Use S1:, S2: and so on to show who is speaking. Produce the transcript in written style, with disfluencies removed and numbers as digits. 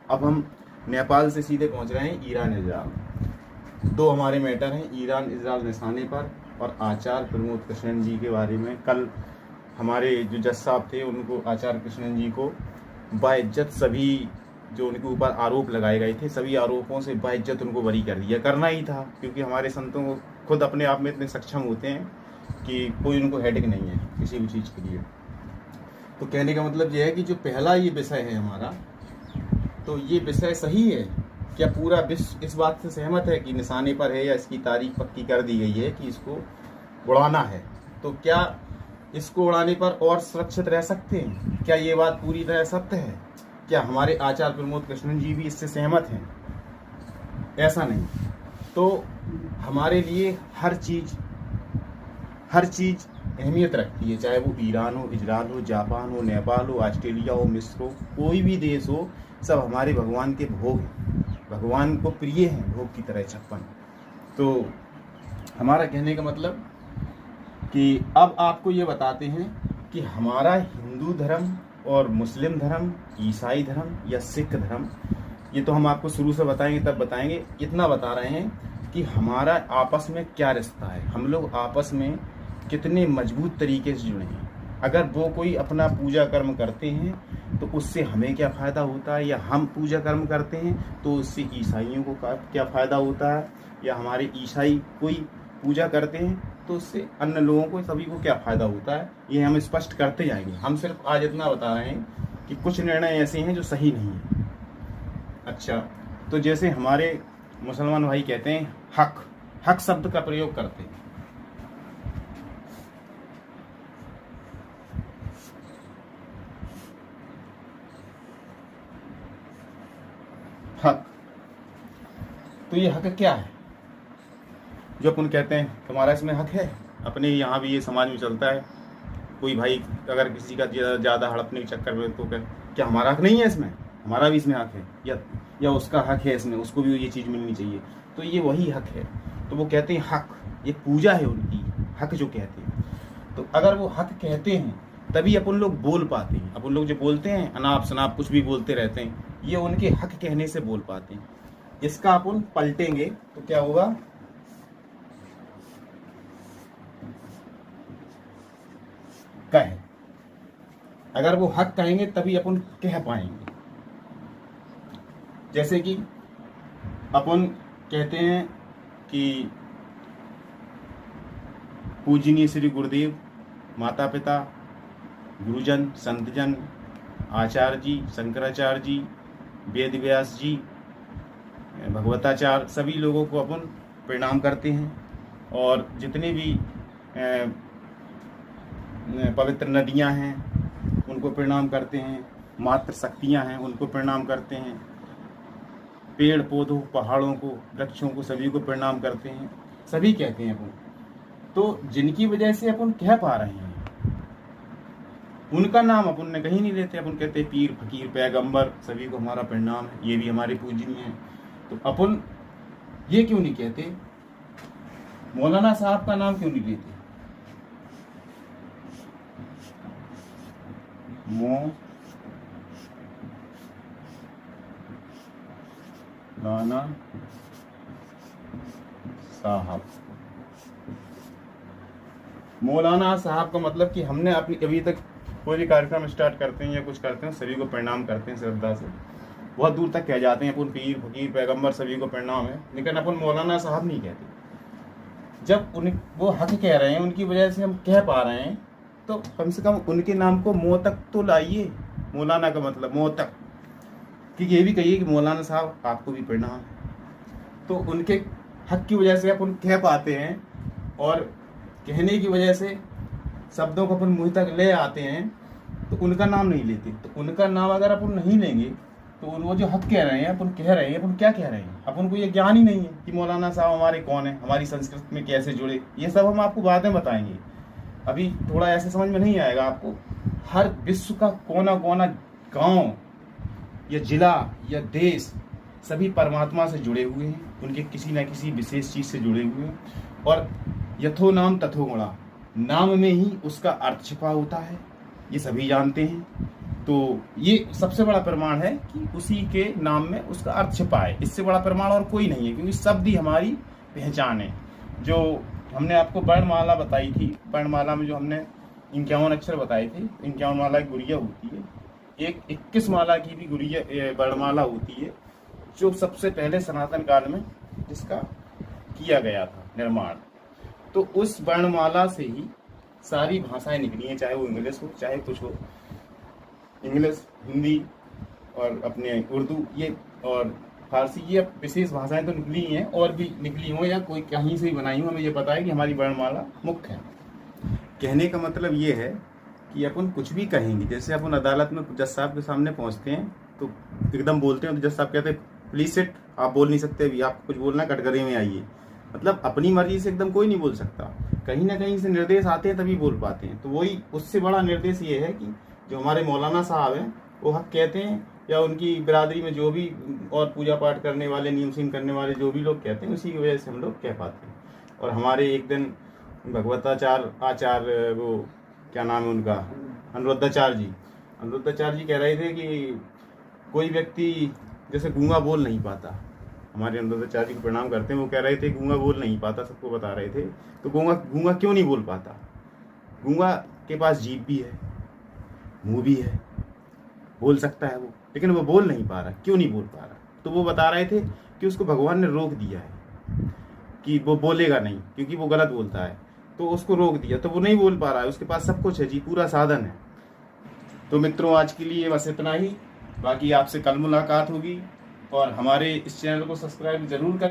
S1: अब हम नेपाल से सीधे पहुंच रहे हैं ईरान इजराइल। दो हमारे मैटर हैं, ईरान इजराइल निशाने पर और आचार्य प्रमोद कृष्णन जी के बारे में। कल हमारे जो जज साहब थे उनको, आचार्य कृष्णन जी को बाइज्जत सभी जो उनके ऊपर आरोप लगाए गए थे, सभी आरोपों से बाइज्जत उनको बरी कर दिया। करना ही था, क्योंकि हमारे संतों को खुद अपने आप में इतने सक्षम होते हैं कि कोई उनको हेडेक नहीं है किसी भी चीज़ के लिए। तो कहने का मतलब यह है कि जो पहला ये विषय है हमारा, तो ये विषय सही है क्या? पूरा विश्व इस बात से सहमत है कि निशाने पर है या इसकी तारीख पक्की कर दी गई है कि इसको उड़ाना है? तो क्या इसको उड़ाने पर और सुरक्षित रह सकते हैं? क्या ये बात पूरी तरह सत्य है? क्या हमारे आचार्य प्रमोद कृष्णन जी भी इससे सहमत हैं? ऐसा नहीं। तो हमारे लिए हर चीज़ अहमियत रखती है, चाहे वो ईरान हो, इजराइल हो, जापान हो, नेपाल हो, ऑस्ट्रेलिया हो, मिस्र हो, कोई भी देश हो, सब हमारे भगवान के भोग हैं, भगवान को प्रिय हैं भोग की तरह 56। तो हमारा कहने का मतलब कि अब आपको ये बताते हैं कि हमारा हिंदू धर्म और मुस्लिम धर्म, ईसाई धर्म या सिख धर्म, ये तो हम आपको शुरू से बताएंगे, तब बताएंगे। इतना बता रहे हैं कि हमारा आपस में क्या रिश्ता है, हम लोग आपस में कितने मजबूत तरीके से जुड़े हैं। अगर वो कोई अपना पूजा कर्म करते हैं तो उससे हमें क्या फ़ायदा होता है, या हम पूजा कर्म करते हैं तो उससे ईसाइयों को क्या फ़ायदा होता है, या हमारे ईसाई कोई पूजा करते हैं तो उससे अन्य लोगों को, सभी को क्या फ़ायदा होता है, ये हम स्पष्ट करते जाएंगे। हम सिर्फ आज इतना बता रहे हैं कि कुछ निर्णय ऐसे हैं जो सही नहीं है। अच्छा, तो जैसे हमारे मुसलमान भाई कहते हैं हक शब्द का प्रयोग करते हैं। हक, तो ये हक क्या है जो अपन कहते हैं तुम्हारा इसमें हक है? अपने यहाँ भी ये समाज में चलता है, कोई भाई अगर किसी का ज़्यादा हड़पने के चक्कर में, तो क्या हमारा हक नहीं है इसमें? हमारा भी इसमें हक है, या उसका हक है इसमें, उसको भी ये चीज़ मिलनी चाहिए। तो ये वही हक है। तो वो कहते हैं हक, ये पूजा है उनकी, हक जो कहते हैं। तो अगर वो हक कहते हैं तभी अपन लोग बोल पाते हैं। अपन लोग जो बोलते हैं अनाप शनाप कुछ भी बोलते रहते हैं, ये उनके हक कहने से बोल पाते हैं। इसका अपन पलटेंगे तो क्या होगा? कहे, अगर वो हक कहेंगे तभी अपन कह पाएंगे। जैसे कि अपन कहते हैं कि पूजनीय श्री गुरुदेव, माता पिता, गुरुजन, संतजन, आचार्य जी, शंकराचार्य जी, वेद व्यास जी, भगवताचार्य, सभी लोगों को अपन प्रणाम करते हैं। और जितने भी पवित्र नदियां हैं उनको प्रणाम करते हैं, मातृ शक्तियां हैं उनको प्रणाम करते हैं, पेड़ पौधों, पहाड़ों को, वृक्षों को, सभी को प्रणाम करते हैं। सभी कहते हैं अपन। तो जिनकी वजह से अपन कह पा रहे हैं, उनका नाम अपन ने कहीं नहीं लेते। अपन कहते हैं पीर, फकीर, पैगंबर, सभी को हमारा प्रणाम है, ये भी हमारे पूजनीय हैं। तो अपन ये क्यों नहीं कहते? मौलाना साहब का नाम क्यों नहीं लेते? मौलाना साहब, मौलाना साहब का मतलब कि हमने अपनी अभी तक कोई भी कार्यक्रम स्टार्ट करते हैं या कुछ करते हैं, सभी को प्रणाम करते हैं श्रद्धा से, बहुत दूर तक कह जाते हैं अपन पीर, फकीर, पैगंबर, सभी को प्रणाम है, लेकिन अपन मौलाना साहब नहीं कहते। जब वो हक कह रहे हैं, उनकी वजह से हम कह पा रहे हैं, तो कम से कम उनके नाम को मौ तक तो लाइए। मौलाना का मतलब मौ तक, कि ये भी कहिए कि मौलाना साहब आपको भी प्रणाम है। तो उनके हक की वजह से अपन कह पाते हैं, और कहने की वजह से शब्दों को अपन मुंह तक ले आते हैं, तो उनका नाम नहीं लेते। तो उनका नाम अगर अपन नहीं लेंगे तो वो जो हक कह रहे हैं, अपन कह रहे हैं, अपन क्या कह रहे हैं? अपन को ये ज्ञान ही नहीं है कि मौलाना साहब हमारे कौन है, हमारी संस्कृति में कैसे जुड़े। ये सब हम आपको बातें बताएंगे, अभी थोड़ा ऐसे समझ में नहीं आएगा आपको। हर विश्व का कोना कोना, गांव या जिला या देश, सभी परमात्मा से जुड़े हुए हैं, उनके किसी न किसी विशेष चीज से जुड़े हुए हैं। और यथो नाम तथो गुणा, नाम में ही उसका अर्थ छिपा होता है, ये सभी जानते हैं। तो ये सबसे बड़ा प्रमाण है कि उसी के नाम में उसका अर्थ छिपा है। इससे बड़ा प्रमाण और कोई नहीं है, क्योंकि शब्द ही हमारी पहचान है। जो हमने आपको वर्णमाला बताई थी, वर्णमाला में जो हमने 51 अक्षर बताए थे, 51 माला की गुड़िया होती है, एक 21 माला की भी गुड़िया वर्णमाला होती है, जो सबसे पहले सनातन काल में जिसका किया गया था निर्माण। तो उस वर्णमाला से ही सारी भाषाएं निकली हैं, चाहे वो इंग्लिश हो चाहे कुछ हो, इंग्लिश, हिंदी और अपने उर्दू ये और फारसी, ये विशेष भाषाएं तो निकली ही हैं, और भी निकली हों या कोई कहीं से ही बनाई हो, हमें ये पता है कि हमारी वर्णमाला मुख्य है। कहने का मतलब ये है कि अपन कुछ भी कहेंगे, जैसे अपन अदालत में जज साहब के सामने पहुंचते हैं तो एकदम बोलते हैं तो जज साहब कहते हैं प्लीज सिट, आप बोल नहीं सकते अभी, आपको कुछ बोलना कटघरे में आइए। मतलब अपनी मर्जी से एकदम कोई नहीं बोल सकता, कहीं ना कहीं से निर्देश आते हैं तभी बोल पाते हैं। तो वही उससे बड़ा निर्देश ये है कि जो हमारे मौलाना साहब हैं वो हक कहते हैं, या उनकी बिरादरी में जो भी और पूजा पाठ करने वाले, नियम सीम करने वाले जो भी लोग कहते हैं, उसी की वजह से हम लोग कह पाते हैं। और हमारे एक दिन आचार्य वो क्या नाम है उनका, अनुरुद्धाचार्य जी कह रहे थे कि कोई व्यक्ति जैसे गूंगा बोल नहीं पाता, हमारे अनुरुद्धाचार्य जी को प्रणाम करते हैं, वो कह रहे थे गूंगा बोल नहीं पाता, सबको बता रहे थे। तो गूंगा क्यों नहीं बोल पाता? गूंगा के पास जीभ भी है, मुंह भी है, बोल सकता है वो, लेकिन वो बोल नहीं पा रहा। क्यों नहीं बोल पा रहा? तो वो बता रहे थे कि उसको भगवान ने रोक दिया है कि वो बोलेगा नहीं, क्योंकि वो गलत बोलता है, तो उसको रोक दिया, तो वो नहीं बोल पा रहा है। उसके पास सब कुछ है जी, पूरा साधन है। तो मित्रों, आज के लिए बस इतना ही, बाकी आपसे कल मुलाकात होगी, और हमारे इस चैनल को सब्सक्राइब जरूर करें।